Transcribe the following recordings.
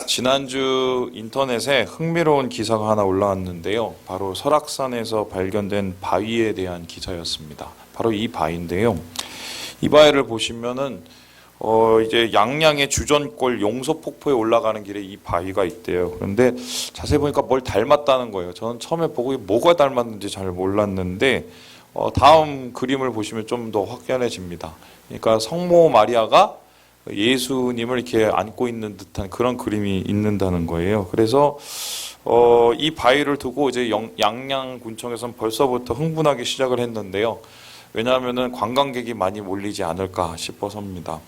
지난주 인터넷에 흥미로운 기사가 하나 올라왔는데요. 바로 설악산에서 발견된 바위에 대한 기사였습니다. 바로 이 바위인데요. 이 바위를 보시면은 이제 양양의 주전골 용서폭포에 올라가는 길에 이 바위가 있대요. 그런데 자세히 보니까 뭘 닮았다는 거예요. 저는 처음에 보고 뭐가 닮았는지 잘 몰랐는데 다음 그림을 보시면 좀 더 확연해집니다. 그러니까 성모 마리아가 예수님을 이렇게 안고 있는 듯한 그런 그림이 있는다는 거예요. 그래서 이 바위를 두고 이제 양양군청에서는 벌써부터 흥분하기 시작을 했는데요. 왜냐하면은 관광객이 많이 몰리지 않을까 싶어서입니다.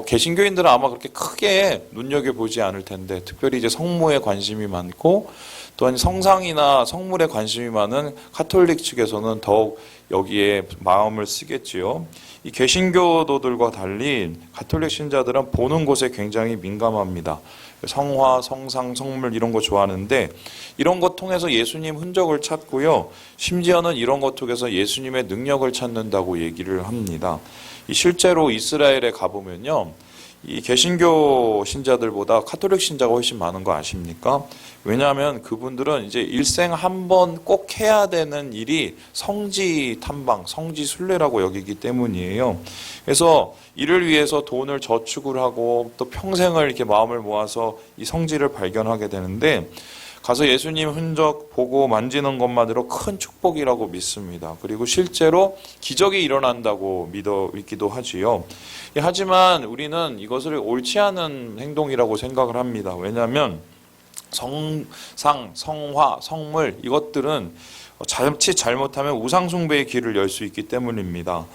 개신교인들은 아마 그렇게 크게 눈여겨보지 않을 텐데, 특별히 이제 성모에 관심이 많고, 또한 성상이나 성물에 관심이 많은 가톨릭 측에서는 더욱 여기에 마음을 쓰겠지요. 이 개신교도들과 달리 가톨릭 신자들은 보는 곳에 굉장히 민감합니다. 성화, 성상, 성물 이런 거 좋아하는데 이런 것 통해서 예수님 흔적을 찾고요. 심지어는 이런 것 통해서 예수님의 능력을 찾는다고 얘기를 합니다. 실제로 이스라엘에 가보면요. 이 개신교 신자들보다 가톨릭 신자가 훨씬 많은 거 아십니까? 왜냐하면 그분들은 이제 일생 한 번 꼭 해야 되는 일이 성지 탐방, 성지 순례라고 여기기 때문이에요. 그래서 이를 위해서 돈을 저축을 하고 또 평생을 이렇게 마음을 모아서 이 성지를 발견하게 되는데 가서 예수님 흔적 보고 만지는 것만으로 큰 축복이라고 믿습니다. 그리고 실제로 기적이 일어난다고 믿기도 하지요. 하지만 우리는 이것을 옳지 않은 행동이라고 생각을 합니다. 왜냐하면 성상, 성화, 성물 이것들은 자칫 잘못하면 우상숭배의 길을 열 수 있기 때문입니다.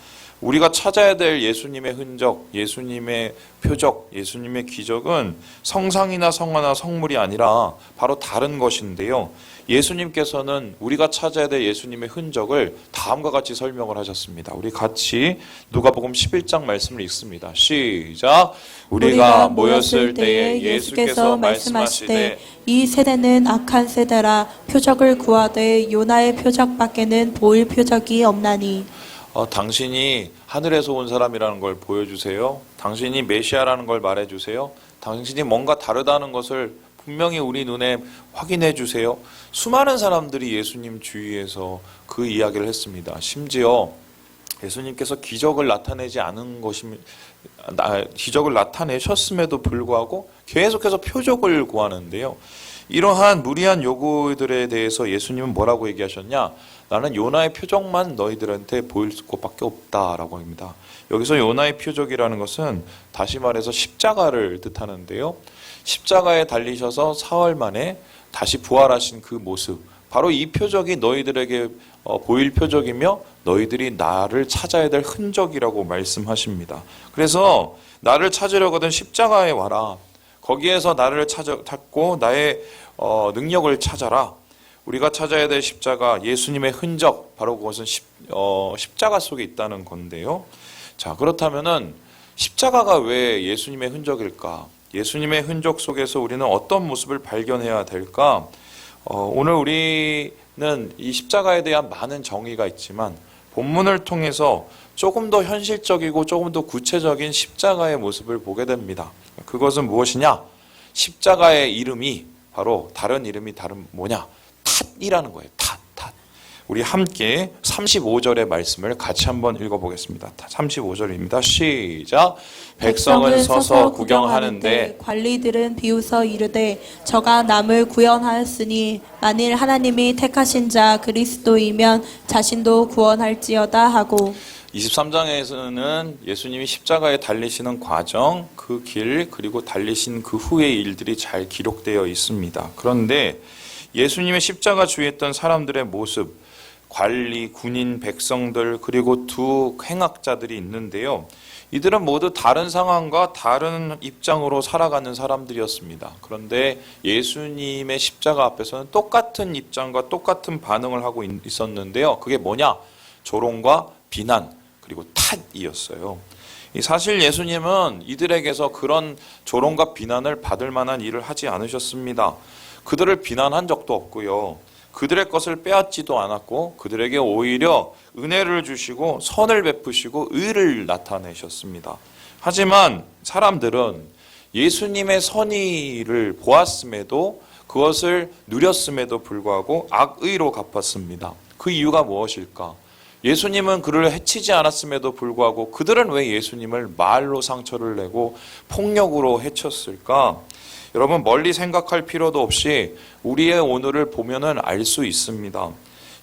우리가 찾아야 될 예수님의 흔적, 예수님의 표적, 예수님의 기적은 성상이나 성화나 성물이 아니라 바로 다른 것인데요. 예수님께서는 우리가 찾아야 될 예수님의 흔적을 다음과 같이 설명을 하셨습니다. 우리 같이 누가복음 11장 말씀을 읽습니다. 시작! 우리가 모였을 때에 예수께서 말씀하시되 이 세대는 악한 세대라 표적을 구하되 요나의 표적밖에는 보일 표적이 없나니. 당신이 하늘에서 온 사람이라는 걸 보여주세요. 당신이 메시아라는 걸 말해주세요. 당신이 뭔가 다르다는 것을 분명히 우리 눈에 확인해 주세요. 수많은 사람들이 예수님 주위에서 그 이야기를 했습니다. 심지어 예수님께서 기적을 나타내셨음에도 불구하고 계속해서 표적을 구하는데요. 이러한 무리한 요구들에 대해서 예수님은 뭐라고 얘기하셨냐? 나는 요나의 표적만 너희들한테 보일 것밖에 없다라고 합니다. 여기서 요나의 표적이라는 것은 다시 말해서 십자가를 뜻하는데요. 십자가에 달리셔서 사흘 만에 다시 부활하신 그 모습, 바로 이 표적이 너희들에게 보일 표적이며 너희들이 나를 찾아야 될 흔적이라고 말씀하십니다. 그래서 나를 찾으려거든 십자가에 와라. 거기에서 나를 찾고 나의 능력을 찾아라. 우리가 찾아야 될 십자가, 예수님의 흔적, 바로 그것은 십자가 속에 있다는 건데요. 자, 그렇다면은 십자가가 왜 예수님의 흔적일까? 예수님의 흔적 속에서 우리는 어떤 모습을 발견해야 될까? 오늘 우리는 이 십자가에 대한 많은 정의가 있지만 본문을 통해서 조금 더 현실적이고 조금 더 구체적인 십자가의 모습을 보게 됩니다. 그것은 무엇이냐? 십자가의 이름이 바로 다른 뭐냐? 탓이라는 거예요. 탓. 우리 함께 35절의 말씀을 같이 한번 읽어보겠습니다. 35절입니다. 시작. 백성은 서서 구경하는데 관리들은 비웃어 이르되 저가 남을 구원하였으니 만일 하나님이 택하신 자 그리스도이면 자신도 구원할지어다 하고. 23장에서는 예수님이 십자가에 달리시는 과정, 그 길, 그리고 달리신 그 후의 일들이 잘 기록되어 있습니다. 그런데 예수님의 십자가 주위에 있던 사람들의 모습, 관리, 군인, 백성들, 그리고 두 행악자들이 있는데요. 이들은 모두 다른 상황과 다른 입장으로 살아가는 사람들이었습니다. 그런데 예수님의 십자가 앞에서는 똑같은 입장과 똑같은 반응을 하고 있었는데요. 그게 뭐냐? 조롱과 비난, 그리고 탓이었어요. 사실 예수님은 이들에게서 그런 조롱과 비난을 받을 만한 일을 하지 않으셨습니다. 그들을 비난한 적도 없고요. 그들의 것을 빼앗지도 않았고 그들에게 오히려 은혜를 주시고 선을 베푸시고 의를 나타내셨습니다. 하지만 사람들은 예수님의 선의를 보았음에도 그것을 누렸음에도 불구하고 악의로 갚았습니다. 그 이유가 무엇일까? 예수님은 그를 해치지 않았음에도 불구하고 그들은 왜 예수님을 말로 상처를 내고 폭력으로 해쳤을까? 여러분, 멀리 생각할 필요도 없이 우리의 오늘을 보면은 알 수 있습니다.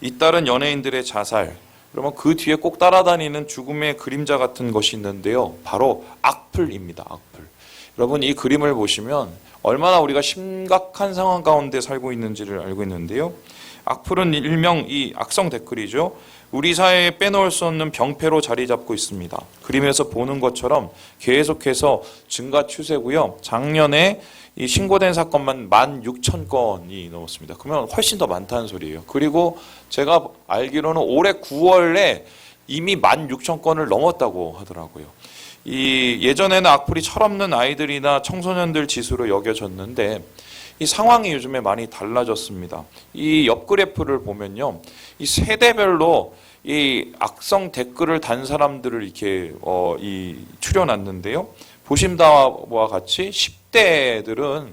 잇따른 연예인들의 자살, 그러면 그 뒤에 꼭 따라다니는 죽음의 그림자 같은 것이 있는데요. 바로 악플입니다. 악플. 여러분, 이 그림을 보시면 얼마나 우리가 심각한 상황 가운데 살고 있는지를 알고 있는데요. 악플은 일명 이 악성 댓글이죠. 우리 사회에 빼놓을 수 없는 병폐로 자리 잡고 있습니다. 그림에서 보는 것처럼 계속해서 증가 추세고요. 작년에 이 신고된 사건만 16,000건이 넘었습니다. 그러면 훨씬 더 많다는 소리예요. 그리고 제가 알기로는 올해 9월에 이미 16,000건을 넘었다고 하더라고요. 이 예전에는 악플이 철없는 아이들이나 청소년들 지수로 여겨졌는데 이 상황이 요즘에 많이 달라졌습니다. 이 옆 그래프를 보면요, 이 세대별로 이 악성 댓글을 단 사람들을 이렇게 추려놨는데요. 보신 바와 같이 10대들은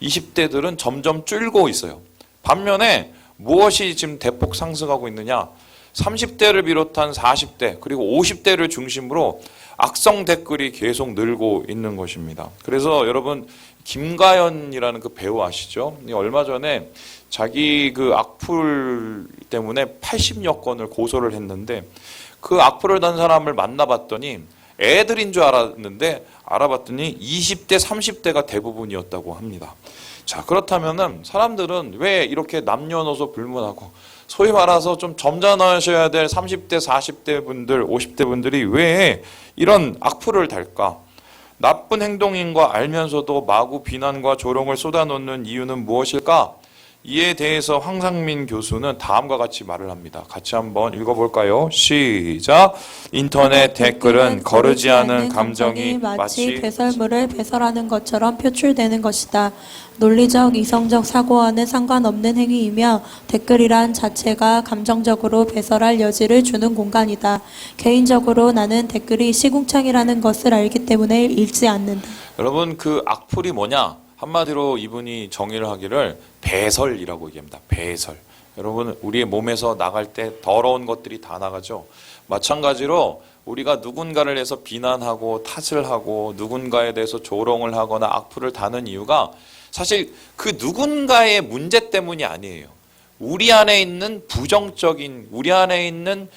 20대들은 점점 줄고 있어요. 반면에 무엇이 지금 대폭 상승하고 있느냐? 30대를 비롯한 40대 그리고 50대를 중심으로 악성 댓글이 계속 늘고 있는 것입니다. 그래서 여러분, 김가연이라는 그 배우 아시죠? 얼마 전에 자기 그 악플 때문에 80여 건을 고소를 했는데 그 악플을 단 사람을 만나봤더니 애들인 줄 알았는데 알아봤더니 20대, 30대가 대부분이었다고 합니다. 자, 그렇다면은 사람들은 왜 이렇게 남녀노소 불문하고 소위 말해서 좀 점잖으셔야 될 30대, 40대 분들, 50대 분들이 왜 이런 악플을 달까? 나쁜 행동인 거 알면서도 마구 비난과 조롱을 쏟아놓는 이유는 무엇일까? 이에 대해서 황상민 교수는 다음과 같이 말을 합니다. 같이 한번 읽어볼까요? 시작! 인터넷 댓글은 거르지 않은 감정이 마치 배설물을 배설하는 것처럼 표출되는 것이다. 논리적, 이성적 사고와는 상관없는 행위이며 댓글이란 자체가 감정적으로 배설할 여지를 주는 공간이다. 개인적으로 나는 댓글이 시궁창이라는 것을 알기 때문에 읽지 않는다. 여러분, 그 악플이 뭐냐? 한마디로 이분이 정의를 하기를 배설이라고 얘기합니다. 배설. 여러분, 우리의 몸에서 나갈 때 더러운 것들이 다 나가죠. 마찬가지로 우리가 누군가를 해서 비난하고 탓을 하고 누군가에 대해서 조롱을 하거나 악플을 다는 이유가 사실 그 누군가의 문제 때문이 아니에요. 우리 안에 있는 부정적인, 우리 안에 있는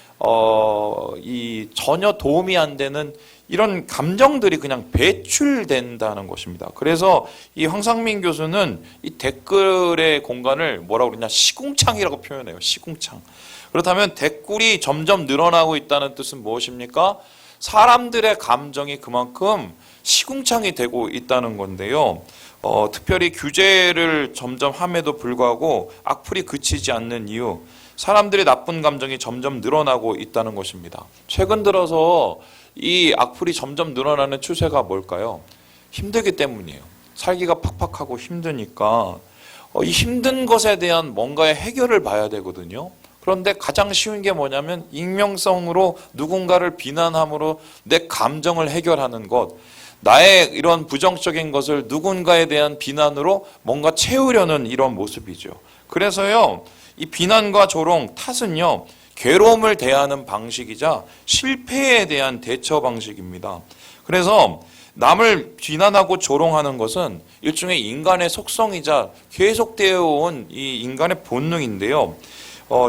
이 전혀 도움이 안 되는 이런 감정들이 그냥 배출된다는 것입니다. 그래서 이 황상민 교수는 이 댓글의 공간을 뭐라고 그러냐, 시궁창이라고 표현해요. 시궁창. 그렇다면 댓글이 점점 늘어나고 있다는 뜻은 무엇입니까? 사람들의 감정이 그만큼 시궁창이 되고 있다는 건데요. 특별히 규제를 점점 함에도 불구하고 악플이 그치지 않는 이유, 사람들의 나쁜 감정이 점점 늘어나고 있다는 것입니다. 최근 들어서 이 악플이 점점 늘어나는 추세가 뭘까요? 힘들기 때문이에요. 살기가 팍팍하고 힘드니까 이 힘든 것에 대한 뭔가의 해결을 봐야 되거든요. 그런데 가장 쉬운 게 뭐냐면 익명성으로 누군가를 비난함으로 내 감정을 해결하는 것, 나의 이런 부정적인 것을 누군가에 대한 비난으로 뭔가 채우려는 이런 모습이죠. 그래서요, 이 비난과 조롱, 탓은요, 괴로움을 대하는 방식이자 실패에 대한 대처 방식입니다. 그래서 남을 비난하고 조롱하는 것은 일종의 인간의 속성이자 계속되어 온 이 인간의 본능인데요.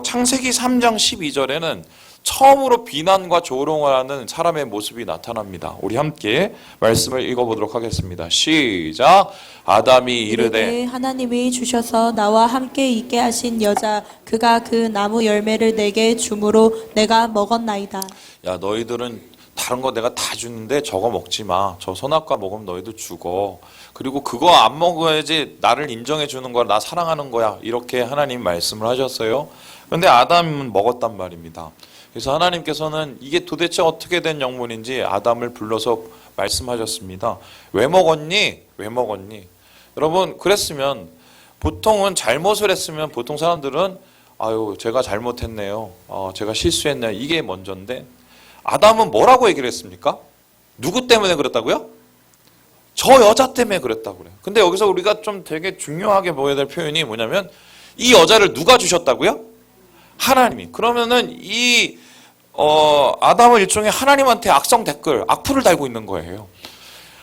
창세기 3장 12절에는 처음으로 비난과 조롱을 하는 사람의 모습이 나타납니다. 우리 함께 말씀을 읽어보도록 하겠습니다. 시작! 아담이 이르되 하나님이 주셔서 나와 함께 있게 하신 여자 그가 그 나무 열매를 내게 주므로 내가 먹었나이다. 야, 너희들은 다른 거 내가 다 주는데 저거 먹지 마. 저 선악과 먹으면 너희도 죽어. 그리고 그거 안 먹어야지 나를 인정해 주는 거야. 나 사랑하는 거야. 이렇게 하나님 말씀을 하셨어요. 그런데 아담은 먹었단 말입니다. 그래서 하나님께서는 이게 도대체 어떻게 된 영문인지 아담을 불러서 말씀하셨습니다. 왜 먹었니? 왜 먹었니? 여러분, 그랬으면 보통은 잘못을 했으면 보통 사람들은 아유, 제가 잘못했네요. 제가 실수했네요. 이게 먼저인데 아담은 뭐라고 얘기를 했습니까? 누구 때문에 그랬다고요? 저 여자 때문에 그랬다고 그래요. 근데 여기서 우리가 좀 되게 중요하게 보여야 될 표현이 뭐냐면 이 여자를 누가 주셨다고요? 하나님이. 그러면은 이 아담은 일종의 하나님한테 악성 댓글, 악플을 달고 있는 거예요.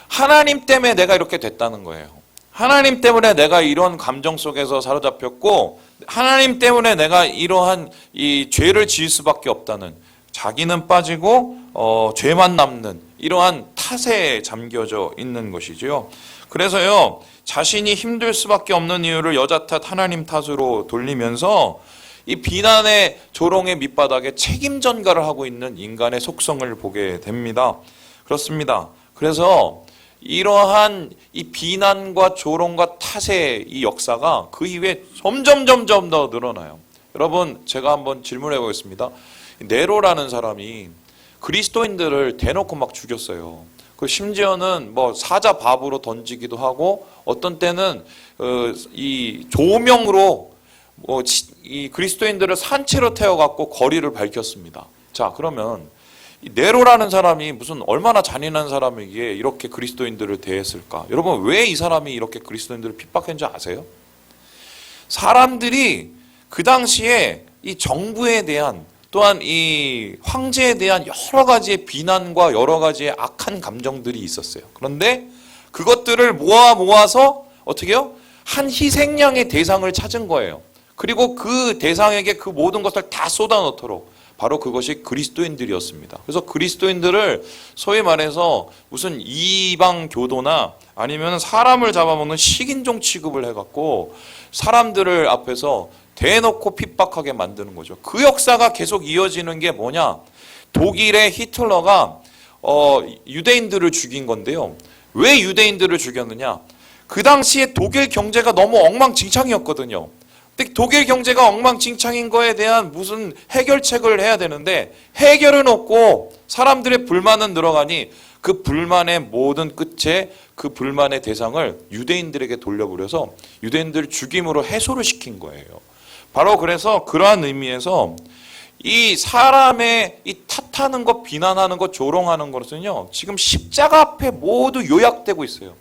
하나님 때문에 내가 이렇게 됐다는 거예요. 하나님 때문에 내가 이런 감정 속에서 사로잡혔고 하나님 때문에 내가 이러한 이 죄를 지을 수밖에 없다는, 자기는 빠지고 죄만 남는 이러한 탓에 잠겨져 있는 것이죠. 그래서요, 자신이 힘들 수밖에 없는 이유를 여자 탓, 하나님 탓으로 돌리면서 이 비난의 조롱의 밑바닥에 책임 전가를 하고 있는 인간의 속성을 보게 됩니다. 그렇습니다. 그래서 이러한 이 비난과 조롱과 탓의 이 역사가 그 이후에 점점 더 늘어나요. 여러분, 제가 한번 질문해 보겠습니다. 네로라는 사람이 그리스도인들을 대놓고 막 죽였어요. 그 심지어는 뭐 사자 밥으로 던지기도 하고 어떤 때는 이 조명으로 이 그리스도인들을 산채로 태워갖고 거리를 밝혔습니다. 자, 그러면 이 네로라는 사람이 무슨 얼마나 잔인한 사람이기에 이렇게 그리스도인들을 대했을까? 여러분, 왜 이 사람이 이렇게 그리스도인들을 핍박했는지 아세요? 사람들이 그 당시에 이 정부에 대한, 또한 이 황제에 대한 여러 가지의 비난과 여러 가지의 악한 감정들이 있었어요. 그런데 그것들을 모아서 어떻게 해요? 한 희생양의 대상을 찾은 거예요. 그리고 그 대상에게 그 모든 것을 다 쏟아넣도록, 바로 그것이 그리스도인들이었습니다. 그래서 그리스도인들을 소위 말해서 무슨 이방 교도나 아니면 사람을 잡아먹는 식인종 취급을 해갖고 사람들을 앞에서 대놓고 핍박하게 만드는 거죠. 그 역사가 계속 이어지는 게 뭐냐? 독일의 히틀러가 유대인들을 죽인 건데요. 왜 유대인들을 죽였느냐? 그 당시에 독일 경제가 너무 엉망진창이었거든요. 근데 독일 경제가 엉망진창인 거에 대한 무슨 해결책을 해야 되는데 해결은 없고 사람들의 불만은 늘어가니 그 불만의 모든 끝에 그 불만의 대상을 유대인들에게 돌려버려서 유대인들을 죽임으로 해소를 시킨 거예요. 바로 그래서 그러한 의미에서 이 사람의 이 탓하는 것, 비난하는 것, 조롱하는 것은요, 지금 십자가 앞에 모두 요약되고 있어요.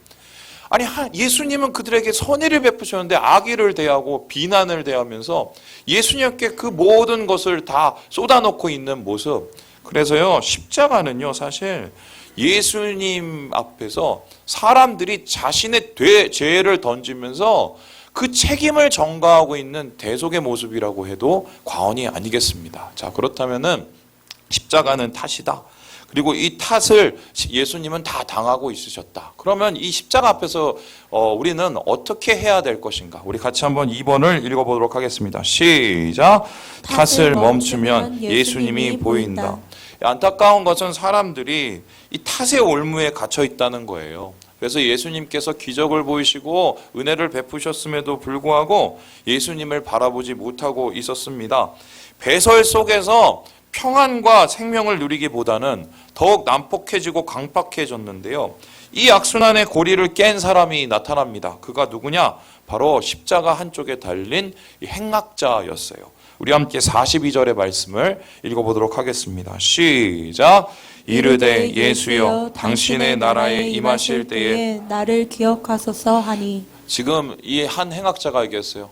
아니, 예수님은 그들에게 선의를 베푸셨는데 악의를 대하고 비난을 대하면서 예수님께 그 모든 것을 다 쏟아놓고 있는 모습. 그래서요, 십자가는요, 사실 예수님 앞에서 사람들이 자신의 죄를 던지면서 그 책임을 전가하고 있는 대속의 모습이라고 해도 과언이 아니겠습니다. 자, 그렇다면은 십자가는 탓이다. 그리고 이 탓을 예수님은 다 당하고 있으셨다. 그러면 이 십자가 앞에서 우리는 어떻게 해야 될 것인가? 우리 같이 한번 2번을 읽어보도록 하겠습니다. 시작. 탓을 멈추면 예수님이 보인다. 안타까운 것은 사람들이 이 탓의 올무에 갇혀 있다는 거예요. 그래서 예수님께서 기적을 보이시고 은혜를 베푸셨음에도 불구하고 예수님을 바라보지 못하고 있었습니다. 배설 속에서 평안과 생명을 누리기보다는 더욱 난폭해지고 강팍해졌는데요. 이 악순환의 고리를 깬 사람이 나타납니다. 그가 누구냐? 바로 십자가 한쪽에 달린 이 행악자였어요. 우리 함께 42절의 말씀을 읽어보도록 하겠습니다. 시작. 이르되 예수여 당신의 나라에 임하실 때에 나를 기억하소서 하니. 지금 이 한 행악자가 얘기했어요.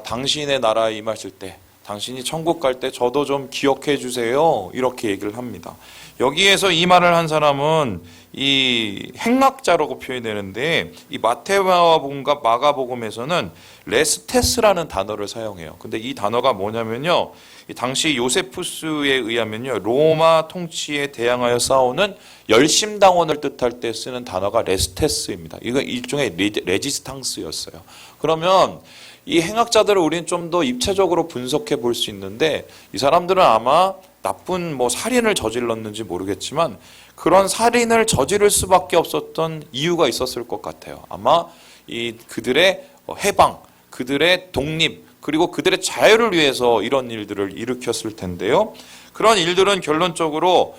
당신의 나라에 임하실 때, 당신이 천국 갈 때 저도 좀 기억해 주세요. 이렇게 얘기를 합니다. 여기에서 이 말을 한 사람은 이 행악자라고 표현되는데 이 마태복음과 마가복음에서는 레스테스라는 단어를 사용해요. 근데 이 단어가 뭐냐면요, 이 당시 요세푸스에 의하면요, 로마 통치에 대항하여 싸우는 열심당원을 뜻할 때 쓰는 단어가 레스테스입니다. 이거 일종의 레지스탕스였어요. 그러면 이 행악자들을 우리는 좀 더 입체적으로 분석해 볼 수 있는데, 이 사람들은 아마 나쁜 살인을 저질렀는지 모르겠지만 그런 살인을 저지를 수밖에 없었던 이유가 있었을 것 같아요. 아마 이 그들의 해방, 그들의 독립, 그리고 그들의 자유를 위해서 이런 일들을 일으켰을 텐데요. 그런 일들은 결론적으로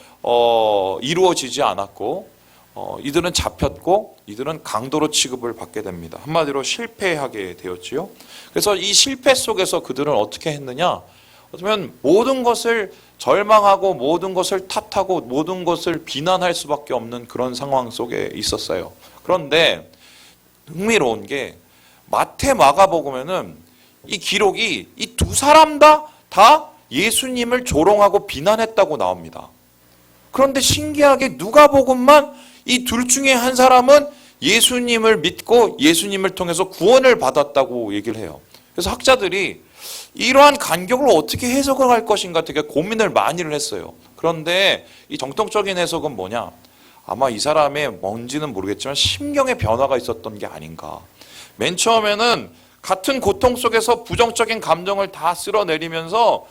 이루어지지 않았고, 이들은 잡혔고 이들은 강도로 취급을 받게 됩니다. 한마디로 실패하게 되었지요. 그래서 이 실패 속에서 그들은 어떻게 했느냐? 그러면 모든 것을 절망하고 모든 것을 탓하고 모든 것을 비난할 수밖에 없는 그런 상황 속에 있었어요. 그런데 흥미로운 게 마태, 마가복음에는 이 기록이 이 두 사람 다 예수님을 조롱하고 비난했다고 나옵니다. 그런데 신기하게 누가복음만 이 둘 중에 한 사람은 예수님을 믿고 예수님을 통해서 구원을 받았다고 얘기를 해요. 그래서 학자들이 이러한 간격을 어떻게 해석을 할 것인가 되게 고민을 많이를 했어요. 그런데 이 정통적인 해석은 뭐냐? 아마 이 사람의 뭔지는 모르겠지만 심경의 변화가 있었던 게 아닌가. 맨 처음에는 같은 고통 속에서 부정적인 감정을 다 쓸어내리면서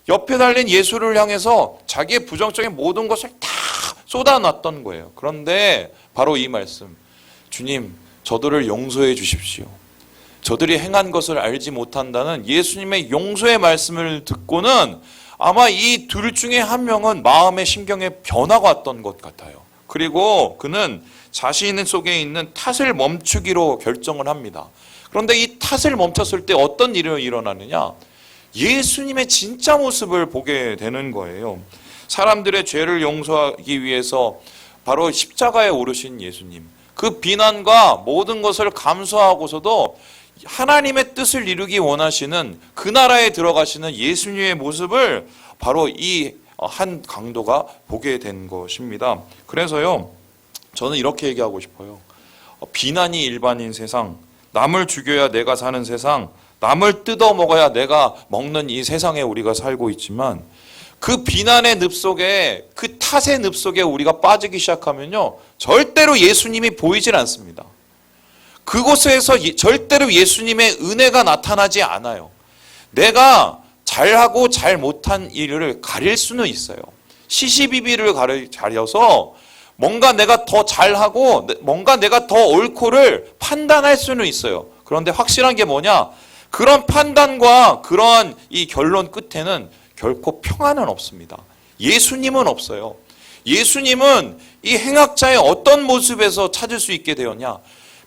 옆에 달린 예수를 향해서 자기의 부정적인 모든 것을 다 쏟아놨던 거예요. 그런데 바로 이 말씀, 주님, 저들을 용서해 주십시오. 저들이 행한 것을 알지 못한다는 예수님의 용서의 말씀을 듣고는 아마 이 둘 중에 한 명은 마음의 심경의 변화가 왔던 것 같아요. 그리고 그는 자신 속에 있는 탓을 멈추기로 결정을 합니다. 그런데 이 탓을 멈췄을 때 어떤 일이 일어나느냐? 예수님의 진짜 모습을 보게 되는 거예요. 사람들의 죄를 용서하기 위해서 바로 십자가에 오르신 예수님. 그 비난과 모든 것을 감수하고서도 하나님의 뜻을 이루기 원하시는 그 나라에 들어가시는 예수님의 모습을 바로 이 한 강도가 보게 된 것입니다. 그래서요, 저는 이렇게 얘기하고 싶어요. 비난이 일반인 세상, 남을 죽여야 내가 사는 세상, 남을 뜯어 먹어야 내가 먹는 이 세상에 우리가 살고 있지만 그 비난의 늪 속에, 그 탓의 늪 속에 우리가 빠지기 시작하면요, 절대로 예수님이 보이질 않습니다. 그곳에서 절대로 예수님의 은혜가 나타나지 않아요. 내가 잘하고 잘 못한 일을 가릴 수는 있어요. 시시비비를 가려서 뭔가 내가 더 잘하고 뭔가 내가 더 옳고를 판단할 수는 있어요. 그런데 확실한 게 뭐냐? 그런 판단과 그런 이 결론 끝에는 결코 평안은 없습니다. 예수님은 없어요. 예수님은 이 행악자의 어떤 모습에서 찾을 수 있게 되었냐?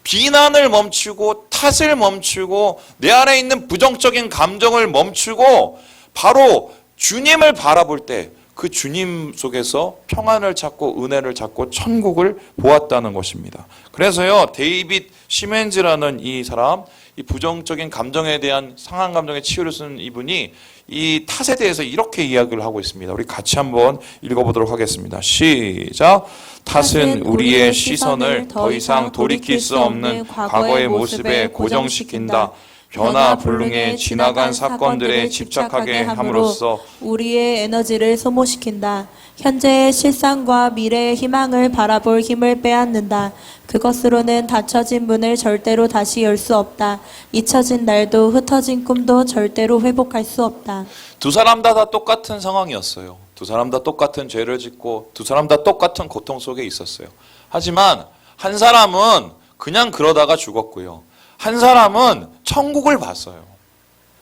비난을 멈추고 탓을 멈추고 내 안에 있는 부정적인 감정을 멈추고 바로 주님을 바라볼 때 그 주님 속에서 평안을 찾고 은혜를 찾고 천국을 보았다는 것입니다. 그래서요, 데이빗 시멘즈라는 이 사람, 이 부정적인 감정에 대한 상한 감정의 치유를 쓴 이분이 이 탓에 대해서 이렇게 이야기를 하고 있습니다. 우리 같이 한번 읽어보도록 하겠습니다. 시작. 탓은 우리의 시선을 더 이상 돌이킬 수 없는 과거의 모습에 고정시킨다. 변화불능에 지나간 사건들에 집착하게 함으로써 우리의 에너지를 소모시킨다. 현재의 실상과 미래의 희망을 바라볼 힘을 빼앗는다. 그것으로는 닫혀진 문을 절대로 다시 열 수 없다. 잊혀진 날도 흩어진 꿈도 절대로 회복할 수 없다. 두 사람 다 똑같은 상황이었어요. 두 사람 다 똑같은 죄를 짓고 두 사람 다 똑같은 고통 속에 있었어요. 하지만 한 사람은 그냥 그러다가 죽었고요. 한 사람은 천국을 봤어요.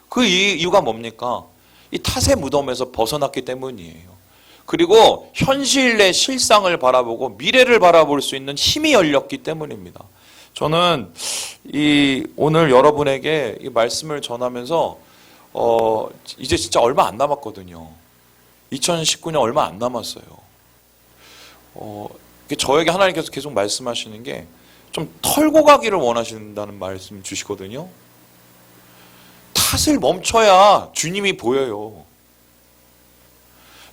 그 이유가 뭡니까? 이 탓의 무덤에서 벗어났기 때문이에요. 그리고 현실의 실상을 바라보고 미래를 바라볼 수 있는 힘이 열렸기 때문입니다. 저는 오늘 여러분에게 이 말씀을 전하면서 이제 진짜 얼마 안 남았거든요. 2019년 얼마 안 남았어요. 저에게 하나님께서 계속 말씀하시는 게 좀 털고 가기를 원하신다는 말씀 주시거든요. 탓을 멈춰야 주님이 보여요.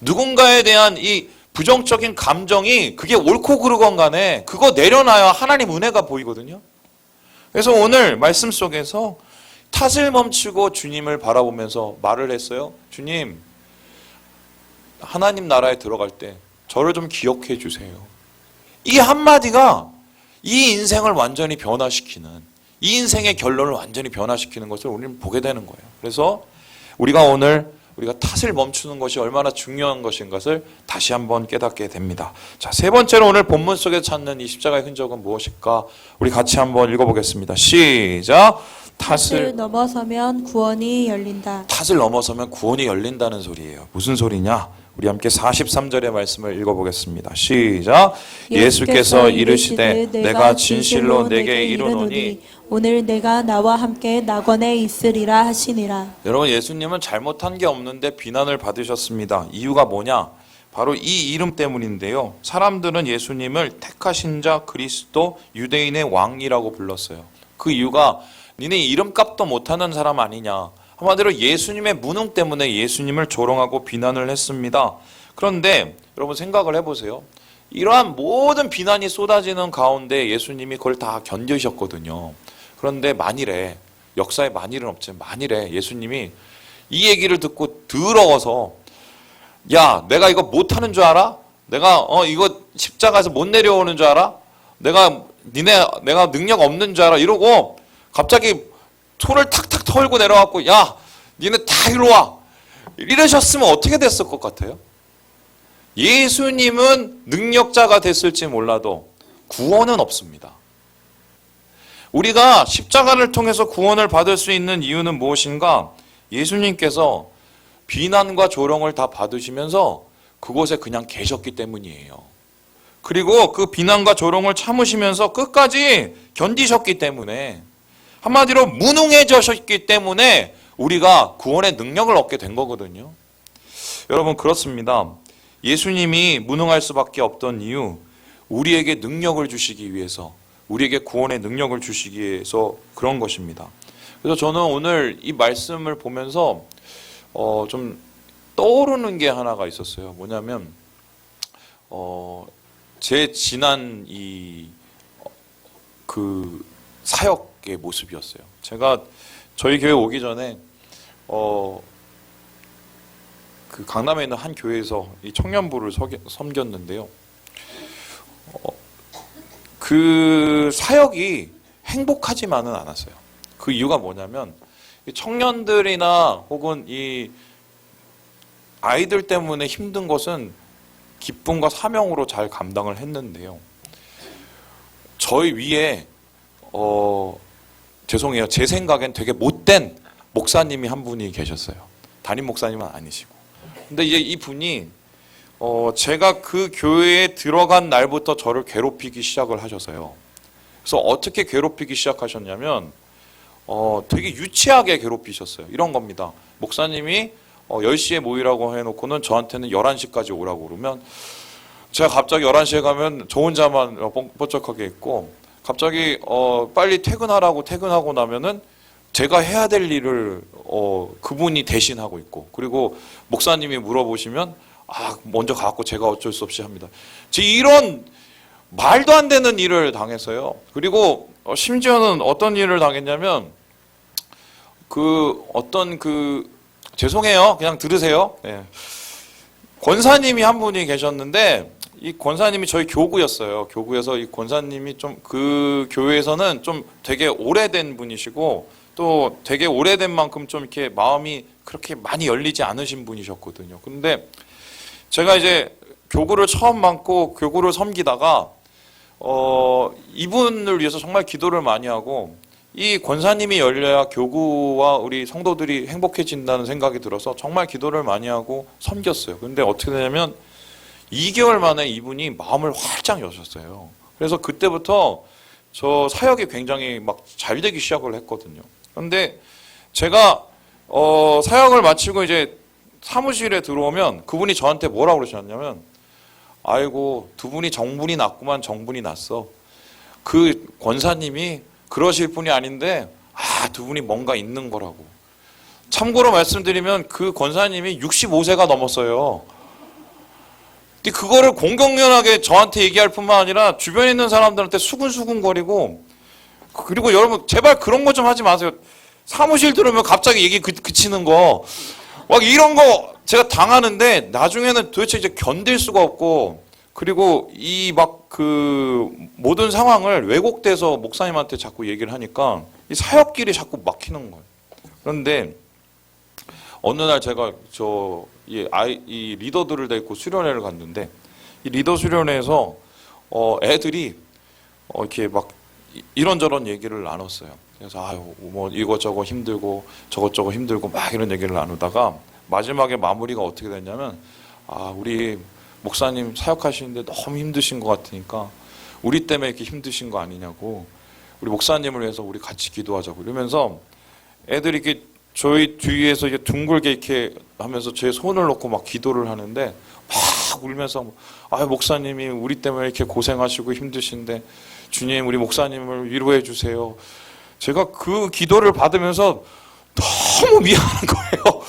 누군가에 대한 이 부정적인 감정이 그게 옳고 그르건 간에 그거 내려놔야 하나님 은혜가 보이거든요. 그래서 오늘 말씀 속에서 탓을 멈추고 주님을 바라보면서 말을 했어요. 주님, 하나님 나라에 들어갈 때 저를 좀 기억해 주세요. 이 한마디가 이 인생을 완전히 변화시키는, 이 인생의 결론을 완전히 변화시키는 것을 우리는 보게 되는 거예요. 그래서 우리가 탓을 멈추는 것이 얼마나 중요한 것인 것을 다시 한번 깨닫게 됩니다. 자, 세 번째로 오늘 본문 속에서 찾는 이 십자가의 흔적은 무엇일까? 우리 같이 한번 읽어보겠습니다. 시작. 탓을 넘어서면 구원이 열린다. 탓을 넘어서면 구원이 열린다는 소리예요. 무슨 소리냐? 우리 함께 43절의 말씀을 읽어보겠습니다. 시작. 예수께서 이르시되 내가 진실로 내게 이르노니 오늘 내가 나와 함께 낙원에 있으리라 하시니라. 여러분, 예수님은 잘못한 게 없는데 비난을 받으셨습니다. 이유가 뭐냐? 바로 이 이름 때문인데요. 사람들은 예수님을 택하신 자, 그리스도, 유대인의 왕이라고 불렀어요. 그 이유가 니네 이름값도 못하는 사람 아니냐. 한마디로 예수님의 무능 때문에 예수님을 조롱하고 비난을 했습니다. 그런데 여러분 생각을 해보세요. 이러한 모든 비난이 쏟아지는 가운데 예수님이 그걸 다 견디셨거든요. 그런데 만일에, 역사에 만일은 없지만 만일에 예수님이 이 얘기를 듣고 더러워서 야, 내가 이거 못하는 줄 알아? 내가 이거 십자가에서 못 내려오는 줄 알아? 내가 능력 없는 줄 알아? 이러고 갑자기 손을 탁탁 털고 내려왔고 야, 니네 다 이리 와. 이러셨으면 어떻게 됐을 것 같아요? 예수님은 능력자가 됐을지 몰라도 구원은 없습니다. 우리가 십자가를 통해서 구원을 받을 수 있는 이유는 무엇인가? 예수님께서 비난과 조롱을 다 받으시면서 그곳에 그냥 계셨기 때문이에요. 그리고 그 비난과 조롱을 참으시면서 끝까지 견디셨기 때문에, 한마디로 무능해지셨기 때문에 우리가 구원의 능력을 얻게 된 거거든요. 여러분, 그렇습니다. 예수님이 무능할 수밖에 없던 이유, 우리에게 능력을 주시기 위해서, 우리에게 구원의 능력을 주시기 위해서 그런 것입니다. 그래서 저는 오늘 이 말씀을 보면서 좀 떠오르는 게 하나가 있었어요. 뭐냐면 제 지난 그 사역의 모습이었어요. 제가 저희 교회 오기 전에 그 강남에 있는 한 교회에서 이 청년부를 섬겼는데요. 그 사역이 행복하지만은 않았어요. 그 이유가 뭐냐면 이 청년들이나 혹은 이 아이들 때문에 힘든 것은 기쁨과 사명으로 잘 감당을 했는데요. 저희 위에 죄송해요. 제 생각엔 되게 못된 목사님이 한 분이 계셨어요. 담임 목사님은 아니시고. 근데 이제 이 분이 제가 그 교회에 들어간 날부터 저를 괴롭히기 시작을 하셔서요. 그래서 어떻게 괴롭히기 시작하셨냐면 되게 유치하게 괴롭히셨어요. 이런 겁니다. 목사님이 10시에 모이라고 해놓고는 저한테는 11시까지 오라고 그러면 제가 갑자기 11시에 가면 저 혼자만 뻔쩍하게 있고, 갑자기 빨리 퇴근하고 나면은 제가 해야 될 일을 그분이 대신하고 있고, 그리고 목사님이 물어보시면 먼저 가고 제가 어쩔 수 없이 합니다. 이런 말도 안 되는 일을 당했어요. 그리고 심지어는 어떤 일을 당했냐면 죄송해요. 그냥 들으세요. 네. 권사님이 한 분이 계셨는데 이 권사님이 저희 교구였어요. 교구에서 이 권사님이 좀 그 교회에서는 좀 되게 오래된 분이시고 또 되게 오래된 만큼 좀 이렇게 마음이 그렇게 많이 열리지 않으신 분이셨거든요. 근데 제가 이제 교구를 처음 맡고 교구를 섬기다가 이분을 위해서 정말 기도를 많이 하고, 이 권사님이 열려야 교구와 우리 성도들이 행복해진다는 생각이 들어서 정말 기도를 많이 하고 섬겼어요. 근데 어떻게 되냐면 2개월 만에 이분이 마음을 활짝 여셨어요. 그래서 그때부터 저 사역이 굉장히 막 잘 되기 시작을 했거든요. 그런데 제가 사역을 마치고 이제 사무실에 들어오면 그분이 저한테 뭐라고 그러셨냐면, 아이고 두 분이 정분이 났구만. 정분이 났어. 그 권사님이 그러실 분이 아닌데 두 분이 뭔가 있는 거라고. 참고로 말씀드리면 그 권사님이 65세가 넘었어요. 근데 그거를 공공연하게 저한테 얘기할 뿐만 아니라 주변에 있는 사람들한테 수근수근거리고, 그리고 여러분 제발 그런 거 좀 하지 마세요. 사무실 들으면 갑자기 얘기 그치는 거, 막 이런 거 제가 당하는데 나중에는 도대체 이제 견딜 수가 없고, 그리고 이 막 그 모든 상황을 왜곡돼서 목사님한테 자꾸 얘기를 하니까 이 사역길이 자꾸 막히는 거예요. 그런데 어느 날 제가 이 리더들을 데리고 수련회를 갔는데, 이 리더 수련회에서 애들이 이렇게 막 이런저런 얘기를 나눴어요. 그래서 뭐 이것저것 힘들고 저것저것 힘들고 막 이런 얘기를 나누다가 마지막에 마무리가 어떻게 됐냐면, 우리 목사님 사역하시는데 너무 힘드신 것 같으니까 우리 때문에 이렇게 힘드신 거 아니냐고, 우리 목사님을 위해서 우리 같이 기도하자고 이러면서 애들이 이렇게 저희 뒤에서 이게 둥글게 이렇게 하면서 제 손을 놓고 막 기도를 하는데 막 울면서 아 목사님이 우리 때문에 이렇게 고생하시고 힘드신데 주님 우리 목사님을 위로해 주세요. 제가 그 기도를 받으면서 너무 미안한 거예요.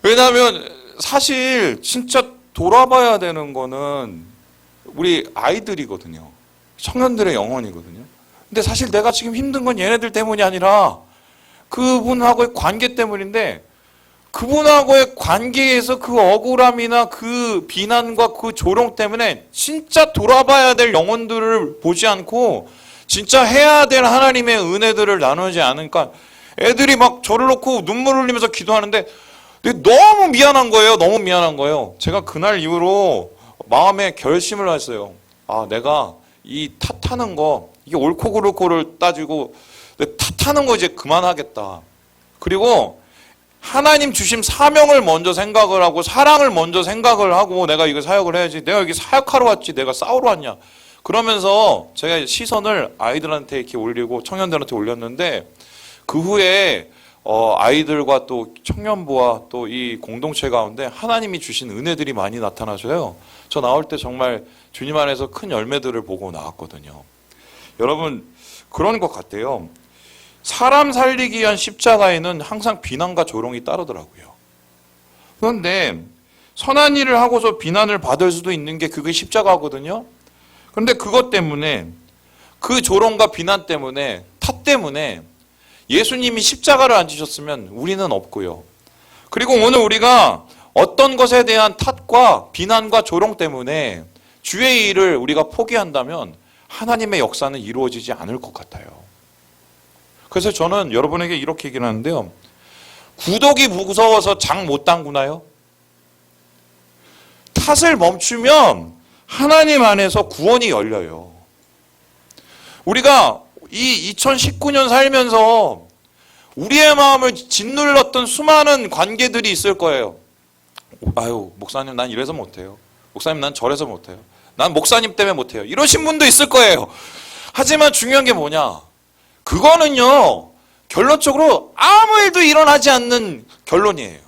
왜냐하면 사실 진짜 돌아봐야 되는 거는 우리 아이들이거든요. 청년들의 영혼이거든요. 근데 사실 내가 지금 힘든 건 얘네들 때문이 아니라 그분하고의 관계 때문인데 그분하고의 관계에서 그 억울함이나 그 비난과 그 조롱 때문에 진짜 돌아봐야 될 영혼들을 보지 않고 진짜 해야 될 하나님의 은혜들을 나누지 않으니까 애들이 막 저를 놓고 눈물 흘리면서 기도하는데 너무 미안한 거예요. 너무 미안한 거예요. 제가 그날 이후로 마음에 결심을 했어요. 아, 내가 이 탓하는 거, 이게 옳고 그르고를 따지고 탓하는 거 이제 그만하겠다. 그리고 하나님 주신 사명을 먼저 생각을 하고 사랑을 먼저 생각을 하고 내가 이거 사역을 해야지. 내가 여기 사역하러 왔지. 내가 싸우러 왔냐. 그러면서 제가 시선을 아이들한테 이렇게 올리고 청년들한테 올렸는데 그 후에 아이들과 또 청년부와 또 이 공동체 가운데 하나님이 주신 은혜들이 많이 나타나셔요. 저 나올 때 정말 주님 안에서 큰 열매들을 보고 나왔거든요. 여러분 그런 것 같아요. 사람 살리기 위한 십자가에는 항상 비난과 조롱이 따르더라고요. 그런데 선한 일을 하고서 비난을 받을 수도 있는 게 그게 십자가거든요. 그런데 그것 때문에 그 조롱과 비난 때문에 탓 때문에 예수님이 십자가를 안 지셨으면 우리는 없고요. 그리고 오늘 우리가 어떤 것에 대한 탓과 비난과 조롱 때문에 주의 일을 우리가 포기한다면 하나님의 역사는 이루어지지 않을 것 같아요. 그래서 저는 여러분에게 이렇게 얘기를 하는데요. 구독이 무서워서 장 못 담그나요? 탓을 멈추면 하나님 안에서 구원이 열려요. 우리가 이 2019년 살면서 우리의 마음을 짓눌렀던 수많은 관계들이 있을 거예요. 아유, 목사님 난 이래서 못해요. 목사님 난 저래서 못해요. 난 목사님 때문에 못해요. 이러신 분도 있을 거예요. 하지만 중요한 게 뭐냐? 그거는요, 결론적으로 아무 일도 일어나지 않는 결론이에요.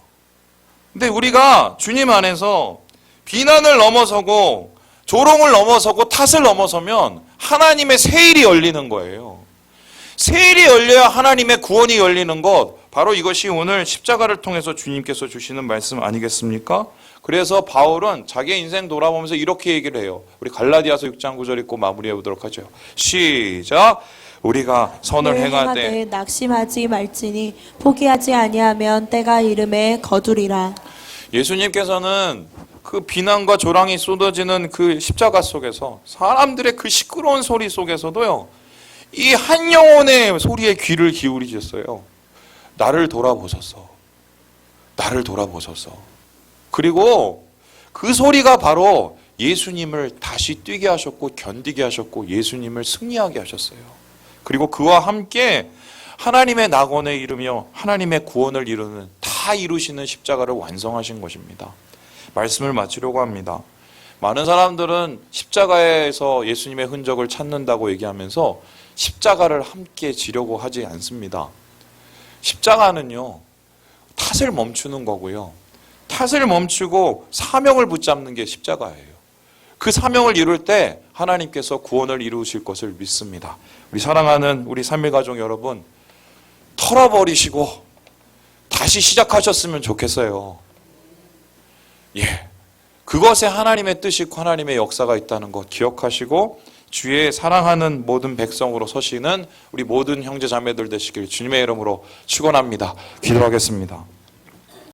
근데 우리가 주님 안에서 비난을 넘어서고 조롱을 넘어서고 탓을 넘어서면 하나님의 새 일이 열리는 거예요. 새 일이 열려야 하나님의 구원이 열리는 것, 바로 이것이 오늘 십자가를 통해서 주님께서 주시는 말씀 아니겠습니까? 그래서 바울은 자기의 인생 돌아보면서 이렇게 얘기를 해요. 우리 갈라디아서 6장 9절 읽고 마무리해 보도록 하죠. 시작! 우리가 선을 행하되 낙심하지 말지니 포기하지 아니하면 때가 이름에 거두리라. 예수님께서는 그 비난과 조랑이 쏟아지는 그 십자가 속에서 사람들의 그 시끄러운 소리 속에서도요, 이 한 영혼의 소리에 귀를 기울이셨어요. 나를 돌아보소서. 나를 돌아보소서. 그리고 그 소리가 바로 예수님을 다시 뛰게 하셨고 견디게 하셨고 예수님을 승리하게 하셨어요. 그리고 그와 함께 하나님의 낙원에 이르며 하나님의 구원을 이루는 다 이루시는 십자가를 완성하신 것입니다. 말씀을 마치려고 합니다. 많은 사람들은 십자가에서 예수님의 흔적을 찾는다고 얘기하면서 십자가를 함께 지려고 하지 않습니다. 십자가는요, 탓을 멈추는 거고요. 탓을 멈추고 사명을 붙잡는 게 십자가예요. 그 사명을 이룰 때 하나님께서 구원을 이루실 것을 믿습니다. 우리 사랑하는 우리 삼일가족 여러분, 털어버리시고 다시 시작하셨으면 좋겠어요. 예, 그것에 하나님의 뜻이 있고 하나님의 역사가 있다는 것 기억하시고 주의 사랑하는 모든 백성으로 서시는 우리 모든 형제 자매들 되시길 주님의 이름으로 축원합니다. 기도하겠습니다.